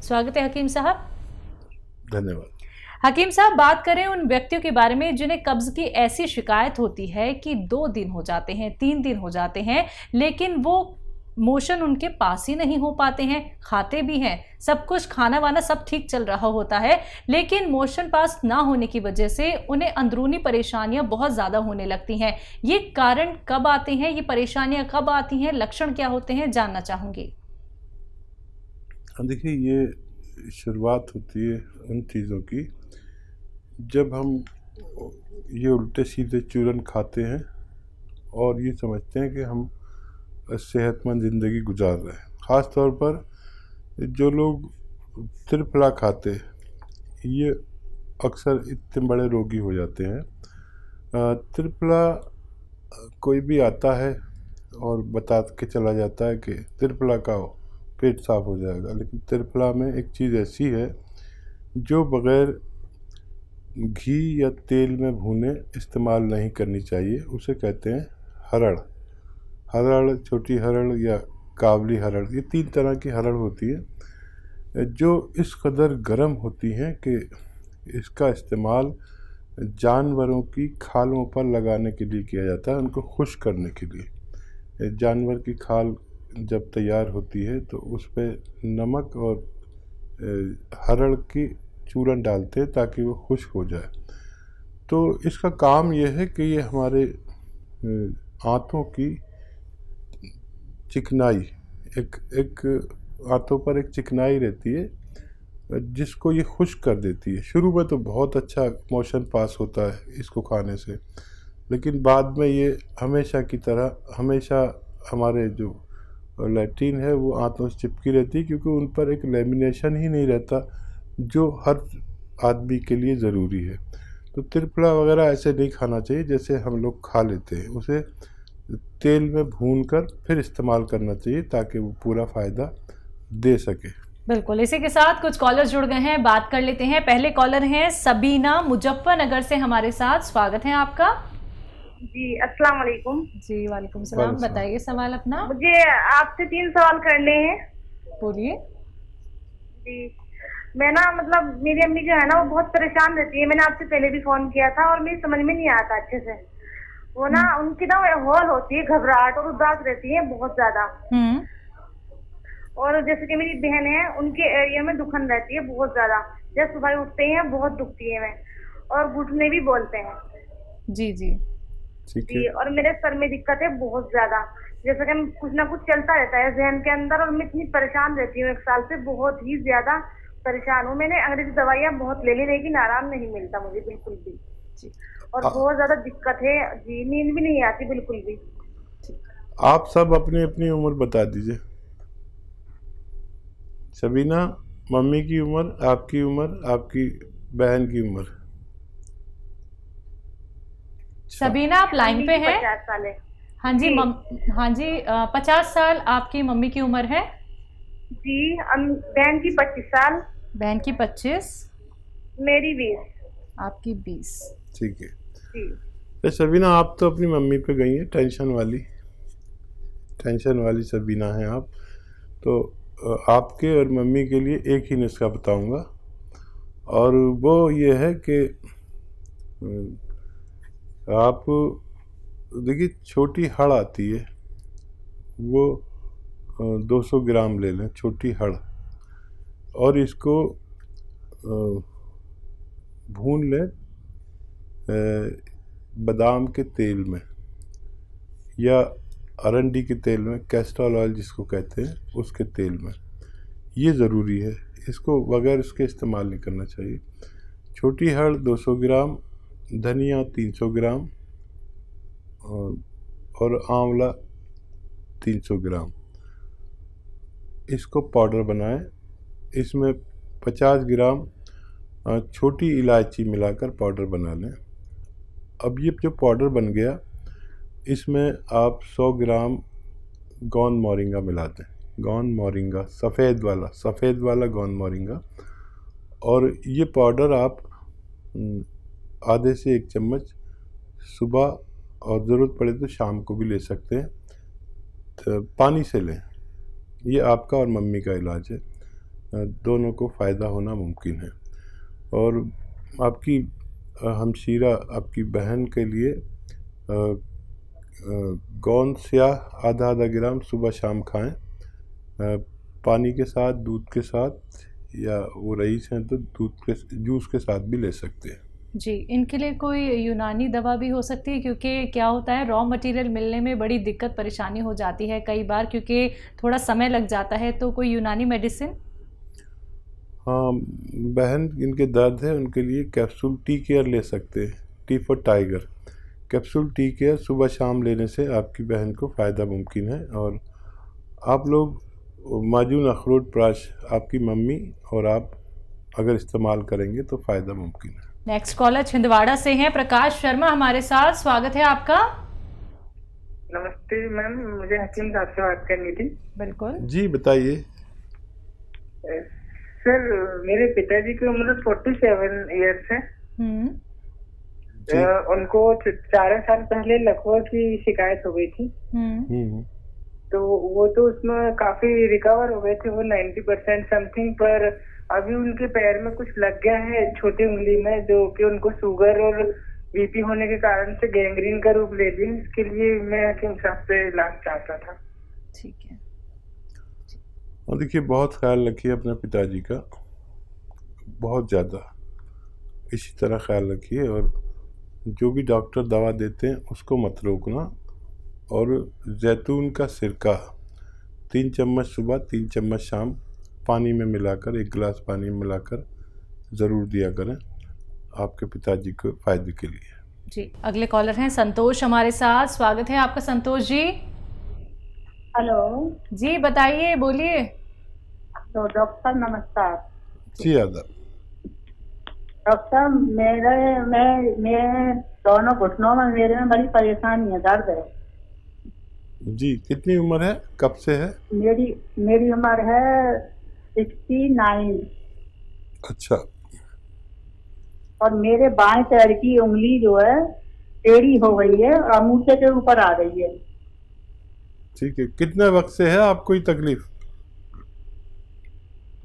स्वागत है हकीम साहब। धन्यवाद। हकीम साहब, बात करें उन व्यक्तियों के बारे में जिन्हें कब्ज की ऐसी शिकायत होती है कि 2 दिन हो जाते हैं, 3 दिन हो जाते हैं, लेकिन वो मोशन उनके पास ही नहीं हो पाते हैं। खाते भी हैं, सब कुछ खाना वाना सब ठीक चल रहा होता है, लेकिन मोशन पास ना होने की वजह से उन्हें अंदरूनी परेशानियां बहुत ज्यादा होने लगती हैं। ये कारण कब आते हैं, ये परेशानियां कब आती हैं, लक्षण क्या होते हैं, जानना चाहूंगी। देखिए, ये शुरुआत होती है उन चीज़ों की जब हम ये उल्टे सीधे चूरन खाते हैं और ये समझते हैं कि हम सेहतमंद ज़िंदगी गुजार रहे हैं। ख़ास तौर पर जो लोग त्रिफला खाते हैं ये अक्सर इतने बड़े रोगी हो जाते हैं। त्रिफला कोई भी आता है और बता के चला जाता है कि त्रिफला खाओ पेट साफ हो जाएगा, लेकिन त्रिफला में एक चीज़ ऐसी है जो बग़ैर घी या तेल में भुने इस्तेमाल नहीं करनी चाहिए। उसे कहते हैं हरड़। हरड़, छोटी हरड़ या काबली हरड़, ये 3 तरह की हरड़ होती है जो इस कदर गर्म होती हैं कि इसका इस्तेमाल जानवरों की खालों पर लगाने के लिए किया जाता है, उनको खुश करने के लिए। जानवर की खाल जब तैयार होती है तो उस पर नमक और हरड़ की चूरन डालते हैं ताकि वो खुश्क हो जाए। तो इसका काम यह है कि ये हमारे आंतों की चिकनाई, एक आंतों पर एक चिकनाई रहती है जिसको ये खुश्क कर देती है। शुरू में तो बहुत अच्छा मोशन पास होता है इसको खाने से, लेकिन बाद में ये हमेशा की तरह हमेशा हमारे जो लैट्रिन है वो आंतों से चिपकी रहती है, क्योंकि उन पर एक लेमिनेशन ही नहीं रहता जो हर आदमी के लिए ज़रूरी है। तो त्रिफला वगैरह ऐसे नहीं खाना चाहिए जैसे हम लोग खा लेते हैं। उसे तेल में भूनकर फिर इस्तेमाल करना चाहिए ताकि वो पूरा फ़ायदा दे सके। बिल्कुल, इसी के साथ कुछ कॉलर जुड़ गए हैं, बात कर लेते हैं। पहले कॉलर हैं सबीना मुजफ्फरनगर से हमारे साथ। स्वागत है आपका। जी, अस्सलाम वालेकुम। जी वालेकुम सलाम। बताइए सवाल अपना। मुझे आपसे 3 सवाल करने हैं। बोलिए। जी, मैं ना मतलब मेरी अम्मी जो है ना वो बहुत परेशान रहती है। मैंने आपसे पहले भी फोन किया था और मेरी समझ में नहीं आता अच्छे से। वो ना उनकी ना हॉल होती है, घबराहट और उदास रहती है बहुत ज्यादा। और जैसे कि मेरी बहन है, उनके एरिया में दुखन रहती है बहुत ज्यादा। जब सुबह उठते हैं बहुत दुखती है मैं, और घुटने भी बोलते हैं। जी जी जी, और मेरे सर में दिक्कत है बहुत ज्यादा। जैसे कि कुछ ना कुछ चलता रहता है जहन के अंदर, और मैं इतनी परेशान रहती हूँ 1 साल से, बहुत ही ज्यादा परेशान हूँ। मैंने अंग्रेजी दवाइयाँ बहुत ले ली लेकिन आराम नहीं मिलता मुझे बिल्कुल भी। और बहुत ज्यादा दिक्कत है जी, नींद भी नहीं आती बिल्कुल भी। आप सब अपनी अपनी उम्र बता दीजिए। सबीना, मम्मी की उम्र, आपकी उम्र, आपकी बहन की उम्र। सबीना, आप लाइन पे हैं? 50 साल है। हाँ जी, हाँ जी, 50 साल आपकी मम्मी की उम्र है जी। बहन की 25 साल। बहन की 25। मेरी 20। आपकी 20। ठीक है जी। तो सबीना, आप तो अपनी मम्मी पे गई हैं, टेंशन वाली सबीना हैं आप। तो आपके और मम्मी के लिए एक ही नुस्खा बताऊंगा, और वो ये है कि आप देखिए, छोटी हड़ आती है, वो 200 ग्राम ले लें, छोटी हड़, और इसको भून लें बादाम के तेल में या अरंडी के तेल में, कैस्ट्रॉल ऑयल जिसको कहते हैं, उसके तेल में। ये ज़रूरी है, इसको बगैर उसके इस्तेमाल नहीं करना चाहिए। छोटी हड़ 200 ग्राम, धनिया 300 ग्राम और आंवला 300 ग्राम, इसको पाउडर बनाएं। इसमें 50 ग्राम छोटी इलायची मिलाकर पाउडर बना लें। अब ये जो पाउडर बन गया, इसमें आप 100 ग्राम गोंद मोरिंगा मिला दें। गोंद मोरिंगा, सफ़ेद वाला गोंद मोरिंगा। और ये पाउडर आप आधे से 1 चम्मच सुबह, और ज़रूरत पड़े तो शाम को भी ले सकते हैं, तो पानी से लें। ये आपका और मम्मी का इलाज है। दोनों को फ़ायदा होना मुमकिन है। और आपकी हमशीरा आपकी बहन के लिए गोंद स्याह आधा ग्राम सुबह शाम खाएं, पानी के साथ, दूध के साथ, या वो रईस हैं तो दूध के जूस के साथ भी ले सकते हैं। जी, इनके लिए कोई यूनानी दवा भी हो सकती है? क्योंकि क्या होता है, रॉ मटेरियल मिलने में बड़ी दिक्कत परेशानी हो जाती है कई बार, क्योंकि थोड़ा समय लग जाता है। तो कोई यूनानी मेडिसिन? हाँ, बहन इनके दर्द है उनके लिए कैप्सूल टी केयर ले सकते हैं, T for tiger. Capsule tea care सुबह शाम लेने से आपकी बहन को फ़ायदा मुमकिन है। और आप लोग माजून अखरोट प्राश आपकी मम्मी और आप अगर इस्तेमाल करेंगे तो फ़ायदा मुमकिन है। नेक्स्ट कॉलर छिंदवाड़ा से हैं प्रकाश शर्मा हमारे साथ, स्वागत है आपका। नमस्ते मैम, मुझे हकीम साहब से बात करनी थी। बिल्कुल जी बताइए। सर, मेरे पिताजी की उम्र 47 ईयर्स है। उनको 4 साल पहले लकवा की शिकायत हो गई थी। तो वो तो उसमें काफी रिकवर हो गए थे, वो 90% समथिंग। पर अभी उनके पैर में कुछ लग गया है छोटी उंगली में, जो कि उनको शुगर और बीपी होने के कारण से गैंग्रीन का रूप ले लिया। इसके लिए मैं हकीम साहब से इलाज चाहता था। ठीक है। और देखिए, बहुत ख्याल रखिए अपने पिताजी का, बहुत ज़्यादा इसी तरह ख्याल रखिए। और जो भी डॉक्टर दवा देते हैं उसको मत रोकना। और जैतून का सिरका 3 चम्मच सुबह 3 चम्मच शाम पानी में मिलाकर, 1 गिलास पानी में मिलाकर ज़रूर दिया करें आपके पिताजी को फ़ायदे के लिए। जी, अगले कॉलर हैं संतोष हमारे साथ, स्वागत है आपका संतोष जी। हेलो जी बताइए, बोलिए। तो डॉक्टर साहब नमस्कार। जी आदाब। डॉक्टर साहब, मेरे दोनों घुटनों में मेरे में बड़ी परेशानी है, दर्द है। जी, कितनी उम्र है, कब से है? मेरी उम्र है 69। अच्छा। और मेरे बाएं पैर की उंगली जो है टेढ़ी हो गई है और अंगूठे के ऊपर आ गई है। ठीक है, कितने वक्त से है आपको ये तकलीफ?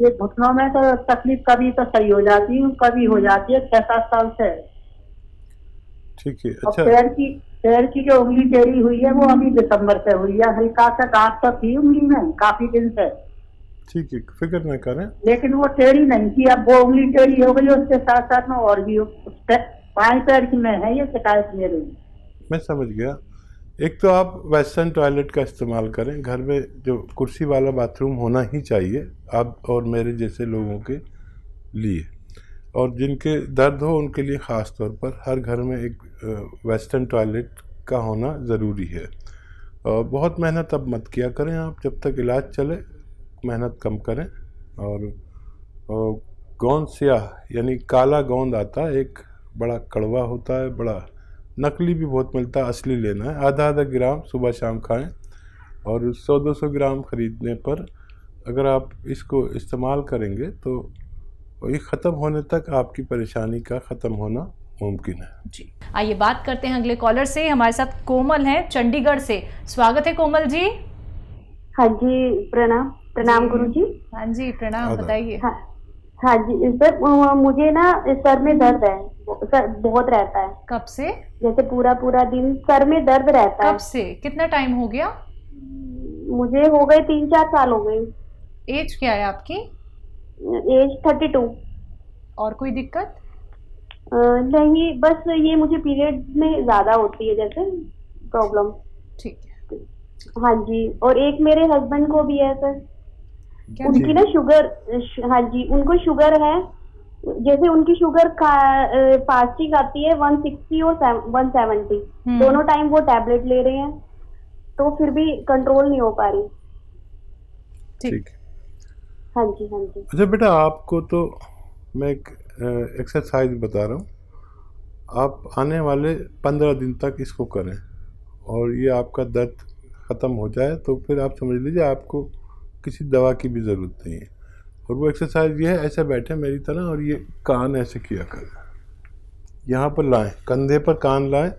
ये घुटनों में तो तकलीफ कभी तो सही हो जाती है, कभी हो जाती है, 6-7 साल से। ठीक है। और अच्छा, पैर की जो उंगली टेढ़ी हुई है वो अभी दिसंबर से हुई है। हल्का सा गांठ तो थी उंगली में काफी दिन से। ठीक है, फिक्र न करें। लेकिन वो टेढ़ी नहीं थी, अब वो उंगली टेढ़ी हो गई। उसके साथ साथ में और भी बाएं पैर की में है ये शिकायत मेरी। मैं समझ गया। एक तो आप वेस्टर्न टॉयलेट का इस्तेमाल करें, घर में जो कुर्सी वाला बाथरूम होना ही चाहिए आप और मेरे जैसे लोगों के लिए। और जिनके दर्द हो उनके लिए ख़ास तौर पर हर घर में एक वेस्टर्न टॉयलेट का होना ज़रूरी है। और बहुत मेहनत अब मत किया करें आप, जब तक इलाज चले मेहनत कम करें। और गोंद स्याह यानी काला गोंद आता है, एक बड़ा कड़वा होता है, बड़ा नकली भी बहुत मिलता है, असली लेना है। आधा ग्राम सुबह शाम खाएं। और 100-200 ग्राम ख़रीदने पर अगर आप इसको इस्तेमाल करेंगे तो ये ख़त्म होने तक आपकी परेशानी का ख़त्म होना मुमकिन है। जी, आइए बात करते हैं अगले कॉलर से। हमारे साथ कोमल हैं चंडीगढ़ से, स्वागत है कोमल जी। हाँ जी, प्रणाम गुरु जी। हाँ जी प्रणाम, बताइए। हाँ जी सर, मुझे ना सर में दर्द है, सर बहुत रहता है। कब से? जैसे पूरा दिन सर में दर्द रहता है। कब से? कितना टाइम हो गया? मुझे हो गए 3-4 साल हो गए। एज क्या है आपकी? एज 32। और कोई दिक्कत? नहीं, बस ये मुझे पीरियड में ज्यादा होती है जैसे प्रॉब्लम। ठीक है। हाँ जी, और एक मेरे हस्बैंड को भी है सर, उनकी ना शुगर, हाँ जी उनको शुगर है। जैसे उनकी शुगर फास्टिंग आती है 160 और 170, दोनों टाइम वो टैबलेट ले रहे हैं तो फिर भी कंट्रोल नहीं हो पा रही। ठीक। हाँ जी हाँ जी। अच्छा बेटा, आपको तो मैं एक एक्सरसाइज बता रहा हूँ, आप आने वाले 15 दिन तक इसको करें और ये आपका दर्द ख़त्म हो जाए तो फिर आप समझ लीजिए आपको किसी दवा की भी ज़रूरत नहीं है। और वो एक्सरसाइज ये है, ऐसे बैठे मेरी तरह और ये कान ऐसे किया करें, यहाँ पर लाएं, कंधे पर कान लाएं,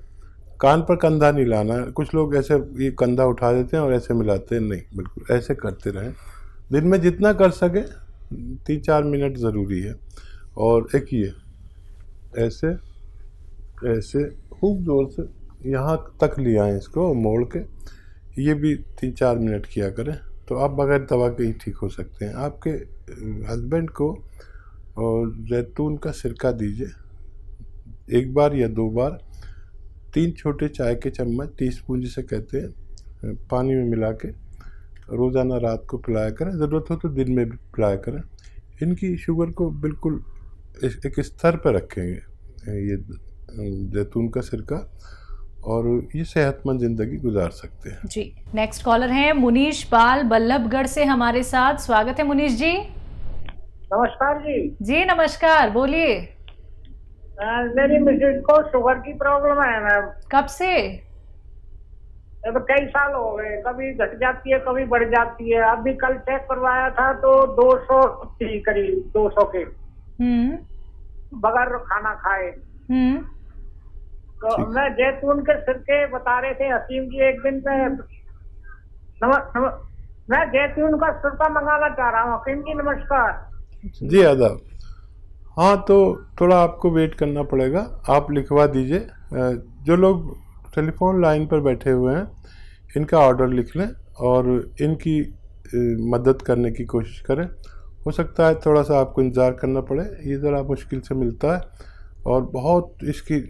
कान पर कंधा नहीं लाना है। कुछ लोग ऐसे ये कंधा उठा देते हैं और ऐसे मिलाते हैं, नहीं, बिल्कुल ऐसे करते रहें। दिन में जितना कर सके 3-4 मिनट ज़रूरी है। और एक ये ऐसे ऐसे खूब ज़ोर से यहाँ तक ले आएँ इसको मोड़ के, ये भी 3-4 मिनट किया करें, तो आप बगैर दवा के ही ठीक हो सकते हैं। आपके हस्बैंड को और जैतून का सिरका दीजिए 1 बार या 2 बार, 3 छोटे चाय के चम्मच, टीस्पून जिसे कहते हैं, पानी में मिला के रोज़ाना रात को पिलाया करें, ज़रूरत हो तो दिन में भी पिलाया करें। इनकी शुगर को बिल्कुल एक स्तर पर रखेंगे ये जैतून का सिरका, और ये सेहतमंद ज़िंदगी गुजार सकते हैं। जी, नेक्स्ट कॉलर हैं मुनीश पाल बल्लभगढ़ से हमारे साथ। स्वागत है मुनीश जी। नमस्कार जी। जी नमस्कार, बोलिए। मेरी मिसेज को शुगर की प्रॉब्लम है मैम। कब से? अब कई साल हो गए, कभी घट जाती है कभी बढ़ जाती है। अभी कल चेक करवाया था तो 200 थी, करीब 200 के, बगैर खाना खाए। तो मैं जैतून के सिरके बता रहे थे हसीम जी एक दिन पे। मैं जैतून का सिरका मंगाना चाह रहा हूँ। हकीम जी नमस्कार। जी आदाब। हाँ, तो थोड़ा आपको वेट करना पड़ेगा, आप लिखवा दीजिए। जो लोग टेलीफोन लाइन पर बैठे हुए हैं इनका ऑर्डर लिख लें और इनकी मदद करने की कोशिश करें। हो सकता है थोड़ा सा आपको इंतज़ार करना पड़े, ये ज़रा मुश्किल से मिलता है और बहुत इसकी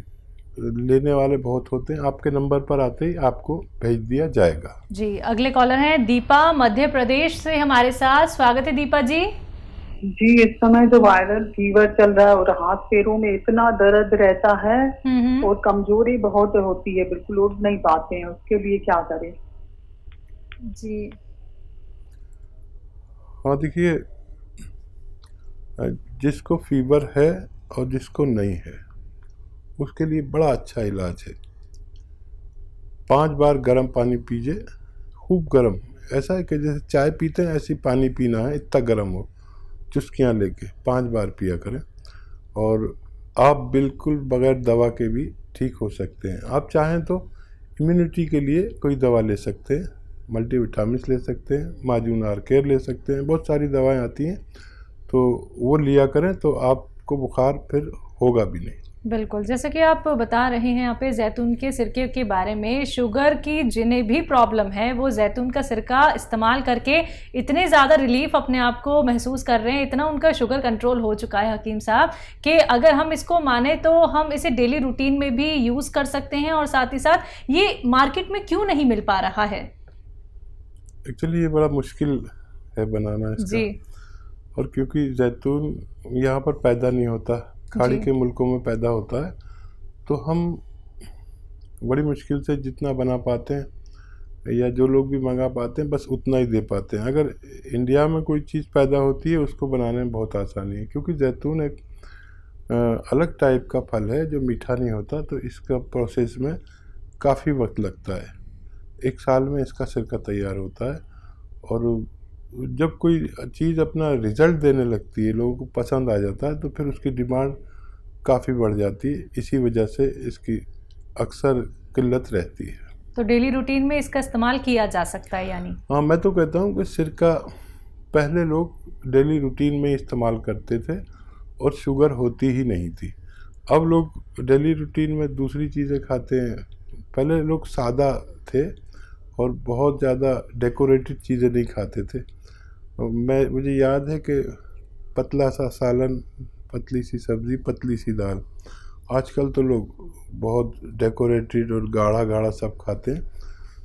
लेने वाले बहुत होते हैं। आपके नंबर पर आते ही आपको भेज दिया जाएगा। जी, अगले कॉलर हैं दीपा मध्य प्रदेश से हमारे साथ। स्वागत है दीपा जी। जी, इस समय जो वायरल फीवर चल रहा है और हाथ पैरों में इतना दर्द रहता है और कमजोरी बहुत होती है, बिल्कुल उठ नहीं पाते हैं, उसके लिए क्या करें? जी हाँ, देखिए, जिसको फीवर है और जिसको नहीं है उसके लिए बड़ा अच्छा इलाज है। 5 बार गर्म पानी पीजिए, खूब गर्म, ऐसा है कि जैसे चाय पीते हैं ऐसे पानी पीना है, इतना गर्म हो, चुस्कियाँ लेके 5 बार पिया करें और आप बिल्कुल बगैर दवा के भी ठीक हो सकते हैं। आप चाहें तो इम्यूनिटी के लिए कोई दवा ले सकते हैं, मल्टीविटामिन्स ले सकते हैं, माजून आर केयर ले सकते हैं, बहुत सारी दवाएं आती हैं, तो वो लिया करें तो आपको बुखार फिर होगा भी नहीं। बिल्कुल, जैसे कि आप बता रहे हैं यहाँ पे जैतून के सिरके के बारे में, शुगर की जिन्हें भी प्रॉब्लम है वो जैतून का सिरका इस्तेमाल करके इतने ज़्यादा रिलीफ अपने आप को महसूस कर रहे हैं, इतना उनका शुगर कंट्रोल हो चुका है हकीम साहब, कि अगर हम इसको माने तो हम इसे डेली रूटीन में भी यूज़ कर सकते हैं। और साथ ही साथ ये मार्केट में क्यों नहीं मिल पा रहा है? एक्चुअली ये बड़ा मुश्किल है बनाना इसका जी। और क्योंकि जैतून यहाँ पर पैदा नहीं होता, खाड़ी के मुल्कों में पैदा होता है, तो हम बड़ी मुश्किल से जितना बना पाते हैं या जो लोग भी मंगा पाते हैं बस उतना ही दे पाते हैं। अगर इंडिया में कोई चीज़ पैदा होती है उसको बनाने में बहुत आसानी है, क्योंकि जैतून एक अलग टाइप का फल है जो मीठा नहीं होता, तो इसका प्रोसेस में काफ़ी वक्त लगता है। 1 साल में इसका सिरका तैयार होता है और जब कोई चीज़ अपना रिज़ल्ट देने लगती है, लोगों को पसंद आ जाता है, तो फिर उसकी डिमांड काफ़ी बढ़ जाती है। इसी वजह से इसकी अक्सर किल्लत रहती है। तो डेली रूटीन में इसका इस्तेमाल किया जा सकता है यानी? हाँ, मैं तो कहता हूँ कि सिरका पहले लोग डेली रूटीन में इस्तेमाल करते थे और शुगर होती ही नहीं थी। अब लोग डेली रूटीन में दूसरी चीज़ें खाते हैं। पहले लोग सादा थे और बहुत ज़्यादा डेकोरेटेड चीज़ें नहीं खाते थे। मुझे याद है कि पतला सा सालन, पतली सी सब्ज़ी, पतली सी दाल। आजकल तो लोग बहुत डेकोरेटेड और गाढ़ा गाढ़ा सब खाते हैं,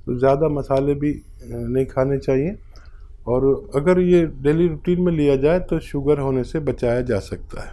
तो ज़्यादा मसाले भी नहीं खाने चाहिए। और अगर ये डेली रूटीन में लिया जाए तो शुगर होने से बचाया जा सकता है।